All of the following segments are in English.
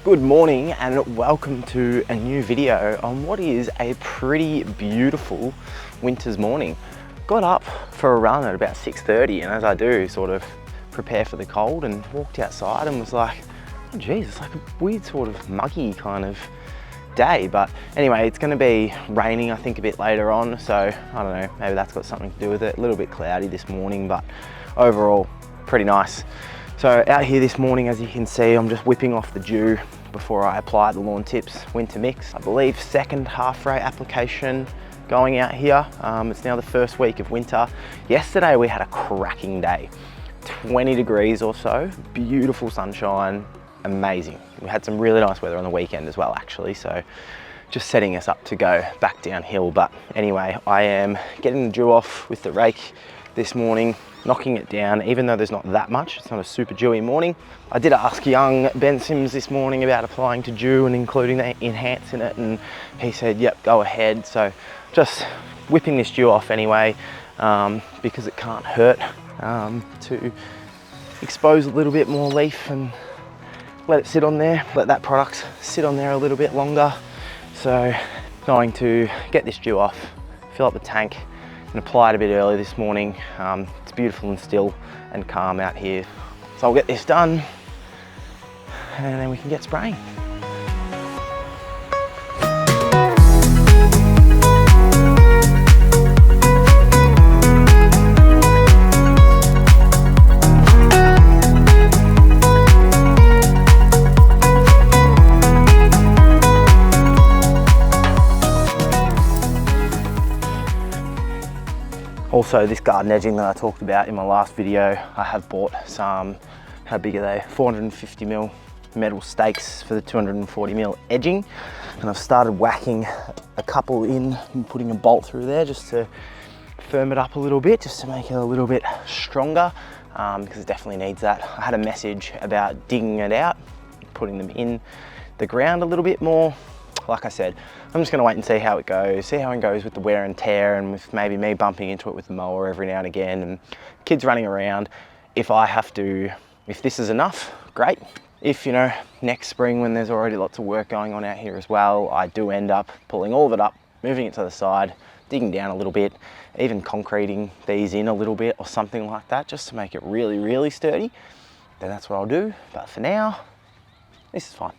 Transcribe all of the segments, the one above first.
Good morning and welcome to a new video on what is a pretty beautiful winter's morning. Got up for a run at about 6:30 and as I do, sort of prepare for the cold and walked outside and was like, oh geez, it's like a weird sort of muggy kind of day. But anyway, it's going to be raining I think a bit later on, so I don't know, maybe that's got something to do with it. A little bit cloudy this morning, but overall pretty nice. So out here this morning, as you can see, I'm just whipping off the dew before I apply the Lawn Tips Winter Mix. I believe second half rate application going out here. It's now the first week of winter. Yesterday we had a cracking day, 20 degrees or so, beautiful sunshine, amazing. We had some really nice weather on the weekend as well actually, so just setting us up to go back downhill. But anyway, I am getting the dew off with the rake this morning, knocking it down, even though there's not that much. It's not a super dewy morning. I did ask young Ben Sims this morning about applying to dew and including the Enhance in it, and he said, yep, go ahead. So just whipping this dew off anyway, because it can't hurt to expose a little bit more leaf and let it sit on there, let that product sit on there a little bit longer. So going to get this dew off, fill up the tank, and apply it a bit early this morning. It's beautiful and still and calm out here. So I'll get this done and then we can get spraying. Also, this garden edging that I talked about in my last video, I have bought some, how big are they? 450mm metal stakes for the 240mm edging. And I've started whacking a couple in and putting a bolt through there just to firm it up a little bit, just to make it a little bit stronger, because it definitely needs that. I had a message about digging it out, putting them in the ground a little bit more. Like I said, I'm just gonna wait and see how it goes with the wear and tear, and with maybe me bumping into it with the mower every now and again and kids running around. If this is enough, great. If, next spring when there's already lots of work going on out here as well, I do end up pulling all of it up, moving it to the side, digging down a little bit, even concreting these in a little bit or something like that, just to make it really, really sturdy, then that's what I'll do. But for now, this is fine.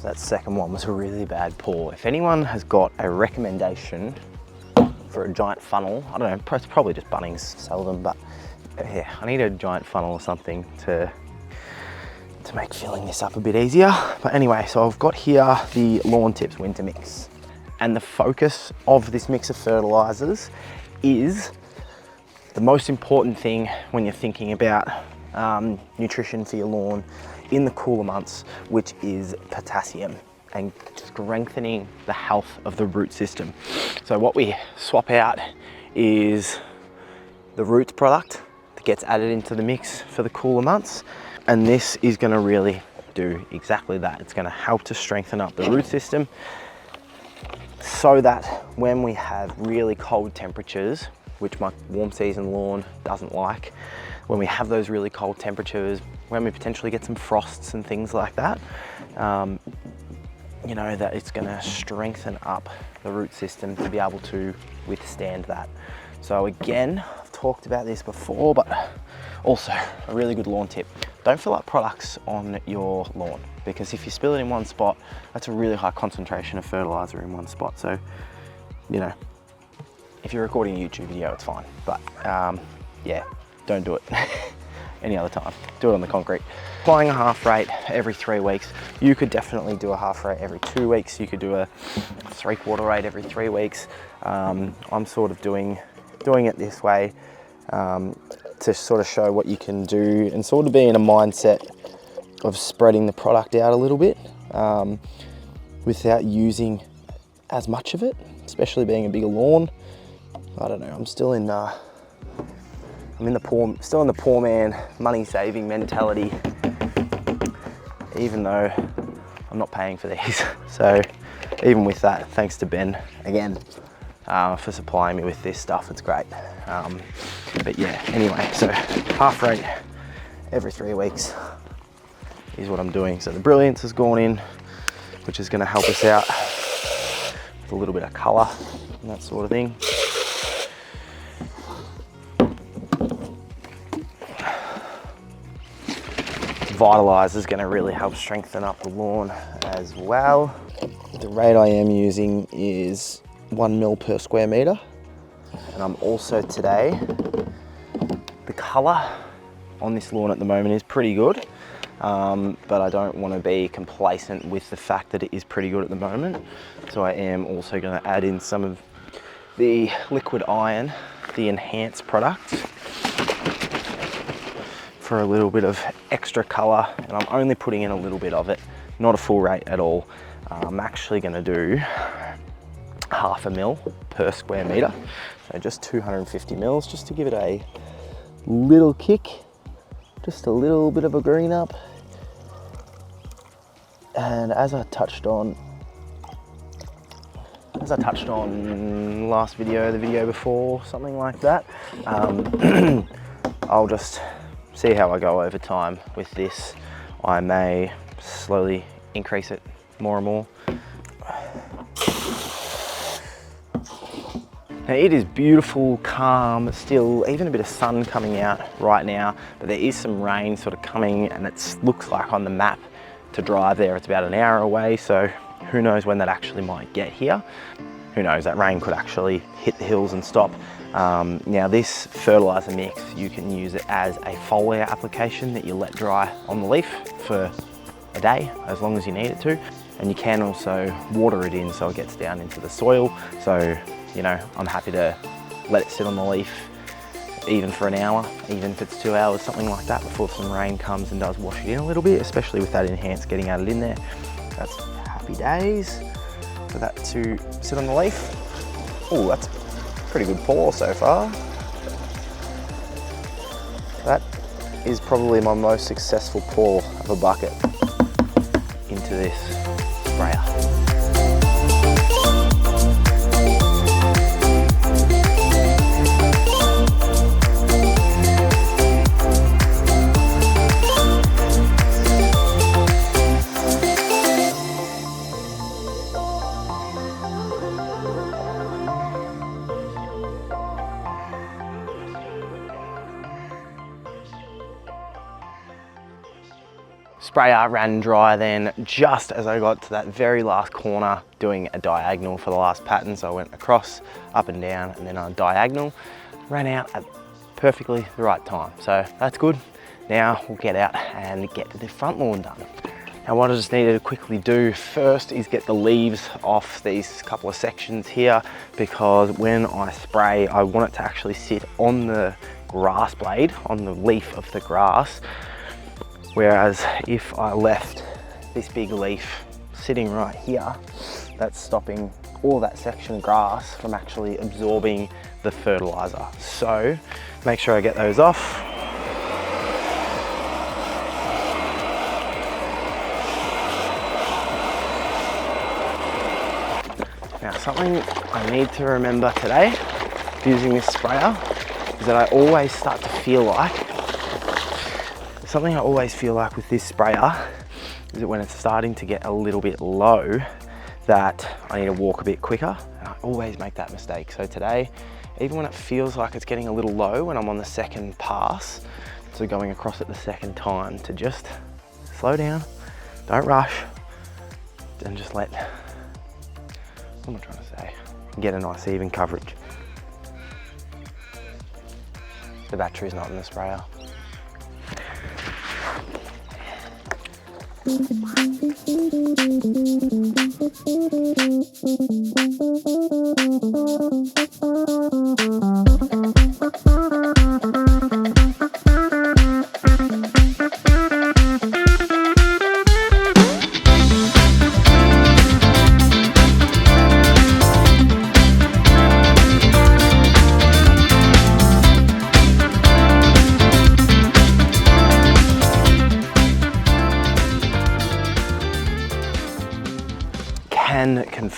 That second one was a really bad pour. If anyone has got a recommendation for a giant funnel, I don't know, probably just Bunnings sell them, but yeah, I need a giant funnel or something to make filling this up a bit easier. But anyway, so I've got here the Lawn Tips Winter Mix, and the focus of this mix of fertilizers is the most important thing when you're thinking about nutrition for your lawn in the cooler months, which is potassium and strengthening the health of the root system. So what we swap out is the roots product that gets added into the mix for the cooler months, and this is going to really do exactly that. It's going to help to strengthen up the root system so that when we have really cold temperatures, which my warm season lawn doesn't like, when we have those really cold temperatures, when we potentially get some frosts and things like that, that it's gonna strengthen up the root system to be able to withstand that. So again, I've talked about this before, but also a really good lawn tip. Don't fill up products on your lawn, because if you spill it in one spot, that's a really high concentration of fertilizer in one spot. So, if you're recording a YouTube video, it's fine, but yeah, don't do it any other time. Do it on the concrete. Applying a half rate every 3 weeks. You could definitely do a half rate every 2 weeks. You could do a 3/4 rate every 3 weeks. I'm sort of doing it this way to sort of show what you can do and sort of be in a mindset of spreading the product out a little bit without using as much of it, especially being a bigger lawn. I don't know, I'm still in the poor man money saving mentality, even though I'm not paying for these. So even with that, thanks to Ben again for supplying me with this stuff. It's great. But yeah, anyway, so half rate every 3 weeks is what I'm doing. So the Brilliance has gone in, which is going to help us out with a little bit of colour and that sort of thing. Vitalizer is going to really help strengthen up the lawn as well. The rate I am using is 1 mil per square metre. And I'm also today, the colour on this lawn at the moment is pretty good, but I don't want to be complacent with the fact that it is pretty good at the moment. So I am also going to add in some of the liquid iron, the Enhance product, for a little bit of extra colour, and I'm only putting in a little bit of it, not a full rate at all. I'm actually going to do 0.5 mil per square metre, so just 250 mils, just to give it a little kick, just a little bit of a green up. And as I touched on last video, the video before, something like that, I'll just see how I go over time with this. I may slowly increase it more and more. Now it is beautiful, calm, still, even a bit of sun coming out right now, but there is some rain sort of coming, and it looks like on the map to drive there, it's about an hour away, so who knows when that actually might get here. Who knows, that rain could actually hit the hills and stop. Now this fertilizer mix, you can use it as a foliar application that you let dry on the leaf for a day, as long as you need it to. And you can also water it in so it gets down into the soil. So, you know, I'm happy to let it sit on the leaf even for an hour, even if it's 2 hours, something like that, before some rain comes and does wash it in a little bit, especially with that Enhance getting added in there. That's happy days for that to sit on the leaf. Oh, that's pretty good pour so far. That is probably my most successful pour of a bucket into this sprayer. Sprayer ran dry then just as I got to that very last corner, doing a diagonal for the last pattern. So I went across, up and down, and then on diagonal. Ran out at perfectly the right time. So that's good. Now we'll get out and get the front lawn done. Now what I just needed to quickly do first is get the leaves off these couple of sections here, because when I spray, I want it to actually sit on the grass blade, on the leaf of the grass. Whereas if I left this big leaf sitting right here, that's stopping all that section of grass from actually absorbing the fertilizer. So make sure I get those off. Now something I need to remember today using this sprayer is that I always start to feel like, something I always feel like with this sprayer is that when it's starting to get a little bit low, that I need to walk a bit quicker, and I always make that mistake. So today, even when it feels like it's getting a little low when I'm on the second pass, so going across it the second time, to just slow down, don't rush, and just let, what am I trying to say? Get a nice even coverage. The battery's not in the sprayer.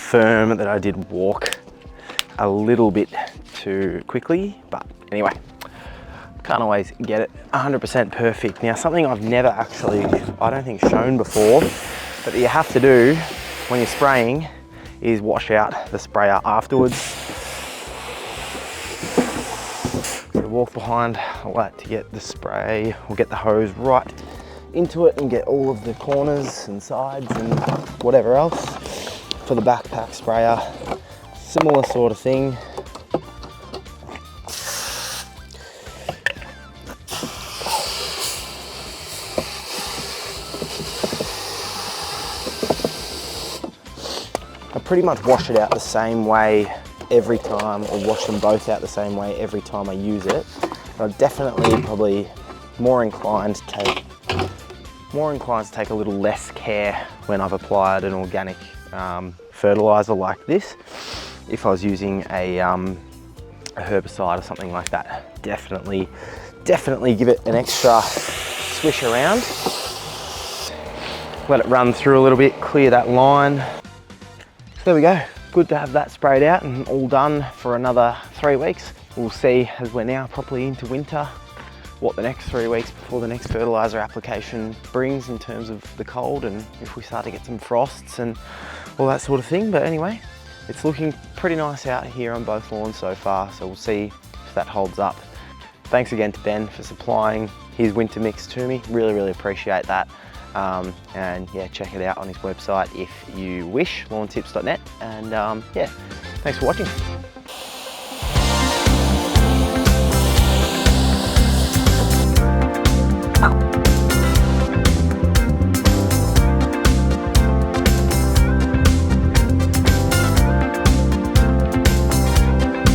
confirm that I did walk a little bit too quickly, but anyway, can't always get it 100% perfect. Now, something I've never actually, I don't think, shown before, but that you have to do when you're spraying is wash out the sprayer afterwards. So walk behind, I like to get the spray or get the hose right into it and get all of the corners and sides and whatever else. For the backpack sprayer, similar sort of thing. I pretty much wash it out the same way every time, or wash them both out the same way every time I use it. I'm definitely probably more inclined to take a little less care when I've applied an organic fertilizer like this. If I was using a herbicide or something like that, definitely give it an extra swish around. Let it run through a little bit, clear that line. So there we go. Good to have that sprayed out and all done for another 3 weeks. We'll see, as we're now properly into winter, what the next 3 weeks before the next fertilizer application brings in terms of the cold, and if we start to get some frosts and all that sort of thing. But anyway, it's looking pretty nice out here on both lawns so far, so we'll see if that holds up. Thanks again to Ben for supplying his winter mix to me. Really appreciate that. And yeah, check it out on his website if you wish, lawntips.net. And yeah, thanks for watching.